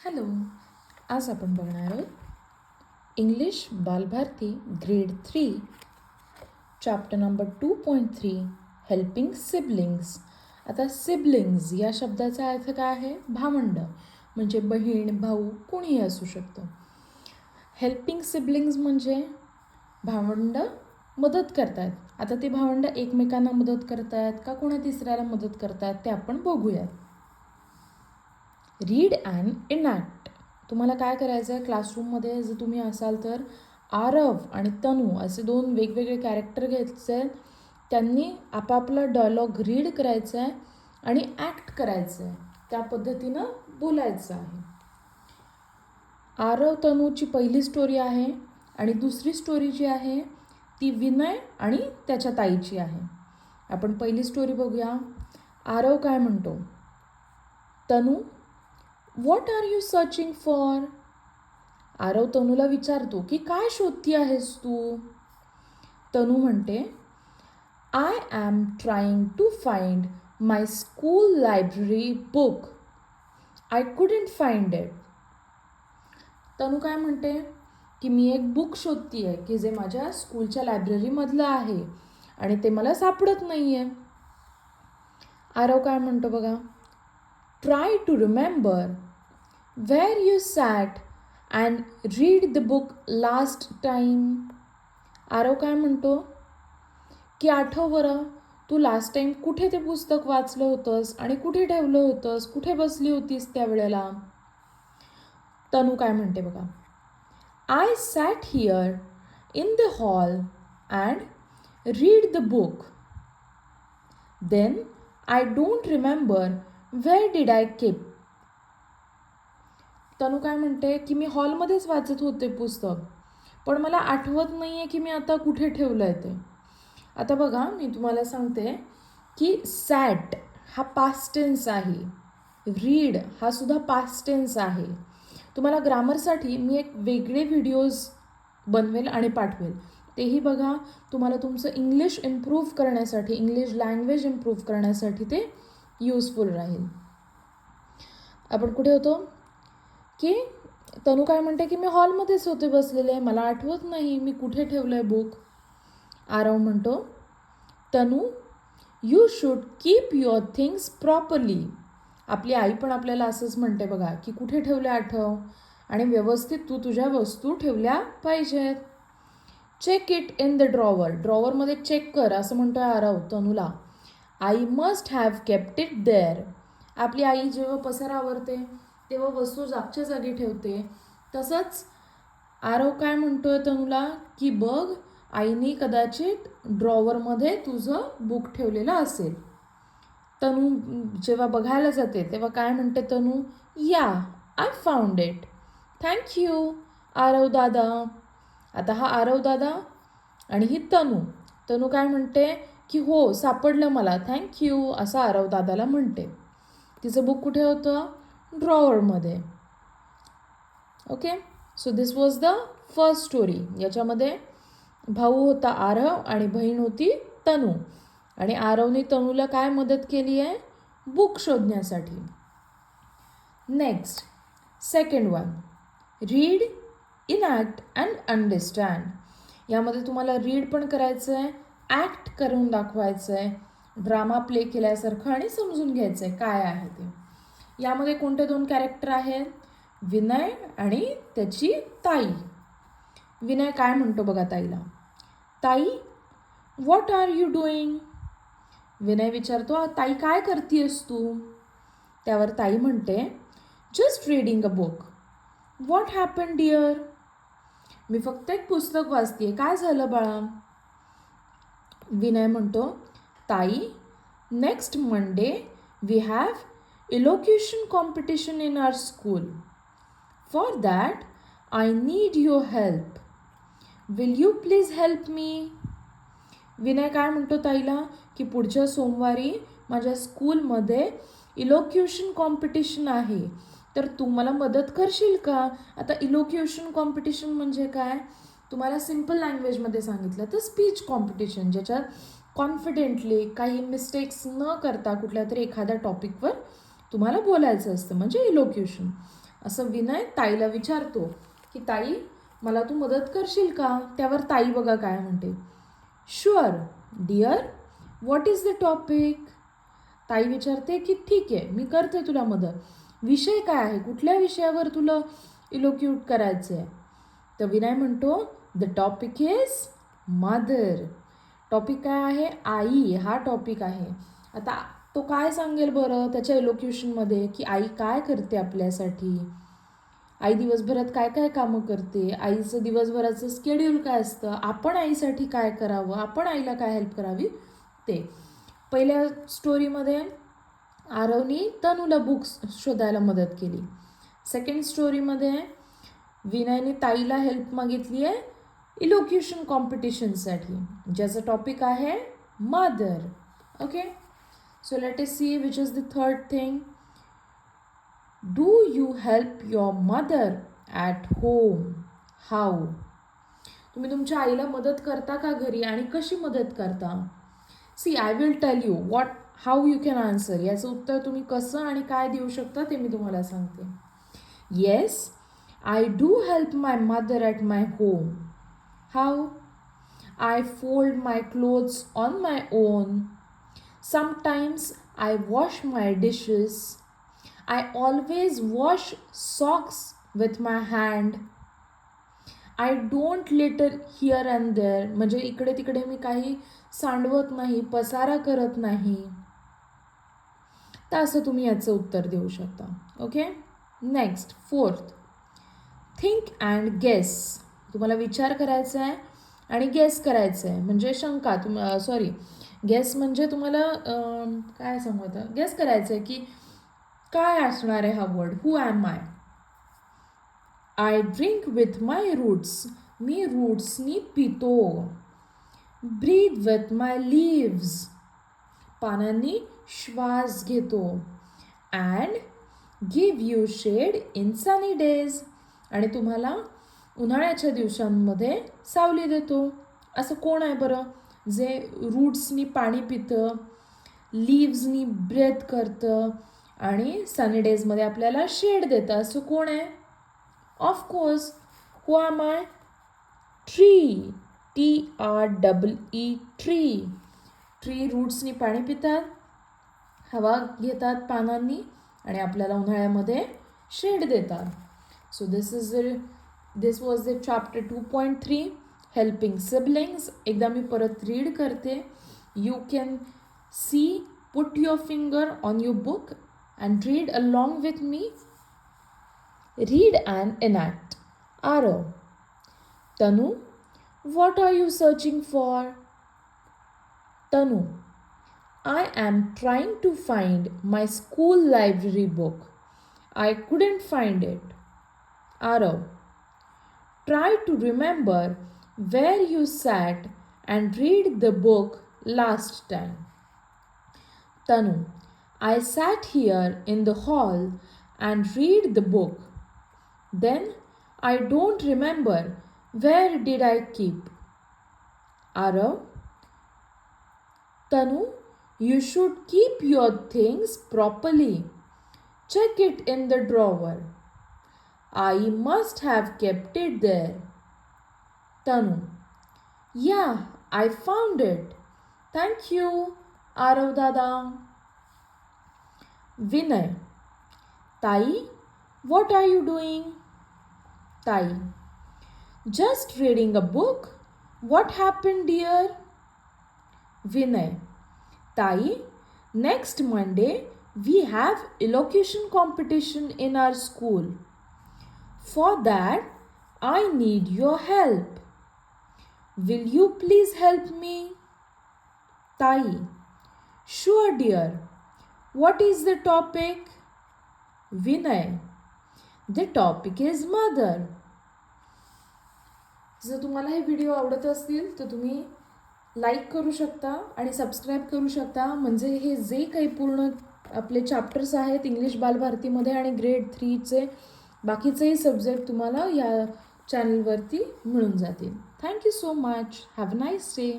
Hello. आज आपण बघणार आहोत English Balbharati grade 3 chapter number 2.3 helping siblings. आता सिबलिंग्स या शब्दाचा अर्थ काय आहे? भावंड, म्हणजे बहीण भाऊ कोणीही असू शकतं. हेल्पिंग सिबलिंग्स म्हणजे भावंड मदत करतात. आता ते भावंड एकमेकांना मदत करतात का कोणा तिसऱ्याला मदत करतात ते आपण बघूयात. Read and enact. तुम्हाला काय करायचं आहे, क्लासरूममध्ये जर तुम्ही असाल तर आरव आणि तनू असे दोन वेगवेगळे कॅरेक्टर घ्यायचे आहेत. त्यांनी आपापला डायलॉग रीड करायचा आहे आणि ॲक्ट करायचं आहे, त्या पद्धतीनं बोलायचं आहे. आरव तनूची पहिली स्टोरी आहे आणि दुसरी स्टोरी जी आहे ती विनय आणि त्याच्या ताईची आहे. आपण पहिली स्टोरी बघूया. आरव काय म्हणतो? Tanu, what are you searching for? Aarav तनूला विचारतो की काय शोधती आहेस तू? तनू म्हणते, I am trying to find my school library book. I couldn't find it. Tanu काय म्हणते की मी एक बुक शोधती आहे की जे माझ्या स्कूलच्या लायब्ररीमधलं आहे आणि ते मला सापडत नाही आहे. आरव काय म्हणतो बघा, try to remember where you sat and read the book last time. Aarav काय म्हणतो की आठव बरं, तू लास्ट टाइम कुठे ते पुस्तक वाचलं होतंस आणि कुठे ठेवलं होतंस, कुठे बसली होतीस त्यावेळेला. तनू काय म्हणते बघा, I sat here in the hall and read the book. Then I don't remember where did I keep. Tanu काय म्हणते की मी हॉलमध्येच वाचत होते पुस्तक, पण मला आठवत नाही आहे की मी आता कुठे ठेवलं आहे ते. आता बघा, मी तुम्हाला सांगते की सॅट हा पास्ट टेन्स आहे, रीड हा सुद्धा पास्ट टेन्स आहे. तुम्हाला ग्रामरसाठी मी एक वेगळे व्हिडिओज बनवेल आणि पाठवेल, तेही बघा. तुम्हाला तुमचं इंग्लिश इम्प्रूव्ह करण्यासाठी, इंग्लिश लँग्वेज इम्प्रूव्ह करण्यासाठी ते यूजफुल राहील. आपण कुठे होतो की तनू काय म्हणते की मी हॉलमध्येच होते बसलेले, मला आठवत नाही मी कुठे ठेवलं आहे बुक. आरव म्हणतो, Tanu, you should keep your things properly. आपली आई पण आपल्याला असंच म्हणते बघा की कुठे ठेवल्या आठव आणि व्यवस्थित तू तुझ्या वस्तू ठेवल्या पाहिजेत. Check it in the drawer. ड्रॉवरमध्ये चेक कर असं म्हणतोय आरव तनूला. I must have kept it there. आपली आई जेव्हा पसारा आवरते तेव्हा वस्तू जागच्या जागी ठेवते. तसंच आरव काय म्हणतोय तनूला की बघ, आईने कदाचित ड्रॉवरमध्ये तुझं बुक ठेवलेलं असेल. तनू जेव्हा बघायला जाते तेव्हा काय म्हणते तनू, या I found it. Thank you Aarav दादा. आता हा आरव दादा आणि ही तनू. तनू काय म्हणते की हो, सापडलं मला, थँक्यू असं आरव दादाला म्हणते. तिचं बुक कुठे होतं? ड्रॉवरमध्ये. Okay, so this was the first story. याच्यामध्ये भाऊ होता आरव आणि बहीण होती तनू, आणि आरवने तनूला काय मदत केली आहे? बुक शोधण्यासाठी. Next, second one, read, enact and understand. यामध्ये तुम्हाला रीड पण करायचं आहे, ॲक्ट करून दाखवायचं आहे, ड्रामा प्ले केल्यासारखं, आणि समजून घ्यायचं आहे काय आहे ते. यामध्ये कोणते दोन कॅरेक्टर आहेत? विनय आणि त्याची ताई. विनय काय म्हणतो बघा ताईला, ताई, what are you doing? Vinay विचारतो, ताई काय करतीयस तू? त्यावर ताई म्हणते, just reading a book. What happen dear? मी फक्त एक पुस्तक वाचतेय, काय झालं बाळा? विनय म्हणतो, ताई, next Monday we have elocution competition in our school. For that, I need your help. Will you please help me? Vinay काय म्हणतो ताईला की पुढच्या सोमवारी माझ्या स्कूलमध्ये इलोक्युशन कॉम्पिटिशन आहे, तर तू मला मदत करशील का? आता इलोक्युशन कॉम्पिटिशन म्हणजे काय? तुम्हाला सिम्पल लँग्वेजमध्ये सांगितलं तर स्पीच कॉम्पिटिशन, ज्याच्यात कॉन्फिडेंटली काही मिस्टेक्स न करता कुठल्या तरी एखाद्या टॉपिकवर तुम्हाला बोलायचं असतं, म्हणजे इलोक्युशन. असं विनय ताईला विचारतो की ताई मला तू मदत करशील का. त्यावर ताई बघा काय म्हणते, sure dear, what is the topic. ताई विचारते की ठीक आहे मी करते तुला मदत, विषय काय आहे, कुठल्या विषयावर तुला इलोक्यूट करायचं आहे. तर विनय म्हणतो the topic is mother. Topic काय आहे, आई हा टॉपिक आहे. आता तो काय सांगेल बरं त्याच्या इलोक्युशनमध्ये की आई काय करते आपल्यासाठी, आई दिवसभरात काय काय कामं करते, आईचं दिवसभराचं स्केड्यूल काय असतं, आपण आईसाठी काय करावं, आपण आईला काय हेल्प करावी ते. पहिल्या स्टोरीमध्ये आरवनी तनूला बुक्स शोधायला मदत केली. सेकंड स्टोरीमध्ये विनयने ताईला हेल्प मागितली आहे इलोक्युशन कॉम्पिटिशनसाठी, ज्याचं टॉपिक आहे mother. Okay, so let us see which is the third thing. Do you help your mother at home. How. तुम्ही तुमच्या आईला मदत करता का घरी आणि कशी मदत करता. See I will tell you how you can answer. याचं उत्तर तुम्ही कसं आणि काय देऊ शकता ते मी तुम्हाला सांगते. Yes, I do help my mother at my home. How. I fold my clothes on my on. Sometimes I wash my dishes. I always wash socks with my hand. I don't litter here and there. म्हणजे इकडे तिकडे मी काही सांडवत नाही, पसारा करत नाही. तर असं तुम्ही याचं उत्तर देऊ शकता. Okay, next fourth, think and guess. तुम्हाला विचार करायचा आहे आणि गेस करायचं आहे, म्हणजे शंका. गेस म्हणजे तुम्हाला काय सांगू आता, गेस करायचं आहे की काय असणार आहे हा word. Who am I. I drink with my roots. मी रूट्सनी पितो. Breathe with my leaves. पानांनी श्वास घेतो. And give you shade in sunny days. आणि तुम्हाला उन्हाळ्याच्या दिवसांमध्ये सावली देतो. असं कोण आहे बरं जे रूट्सनी पाणी पितं, लीव्सनी ब्रेथ करतं आणि सनी डेजमध्ये आपल्याला शेड देतं. असं कोण आहे. Of course, who am I. Tree. TREE. Tree. Tree रूट्सनी पाणी पितात, हवा घेतात पानांनी आणि आपल्याला उन्हाळ्यामध्ये शेड देतात. So this was the chapter 2.3 helping siblings. एकदा मी परत रीड करते. You can see, put your finger on your book and read along with me. Read and enact. Arav. Tanu, what are you searching for? Tanu, I am trying to find my school library book. I couldn't find it. Arav, try to remember where you sat and read the book last time. Tanu, I sat here in the hall and read the book. Then I don't remember where did I keep. Arav, Tanu, you should keep your things properly. Check it in the drawer. I must have kept it there. Tanu, yeah, I found it. Thank you, Arav Dada. Vinay, Tai, what are you doing? Tai, just reading a book. What happened, dear? Vinay, Tai, next Monday we have elocution competition in our school. For that, I need your help. Will you please help me? Tai, sure dear. What is the topic? Vinay, the topic is mother. जर तुम्हाला हे video आवडत असतील तर तुम्ही like करू शकता आणि सबस्क्राईब करू शकता. म्हणजे हे जे काही पूर्ण आपले चॅप्टर्स आहेत इंग्लिश बालभारतीमध्ये आणि ग्रेड 3चे बाकीचेही सब्जेक्ट तुम्हाला या चॅनलवरती मिळून जातील. Thank you so much. Have a nice day.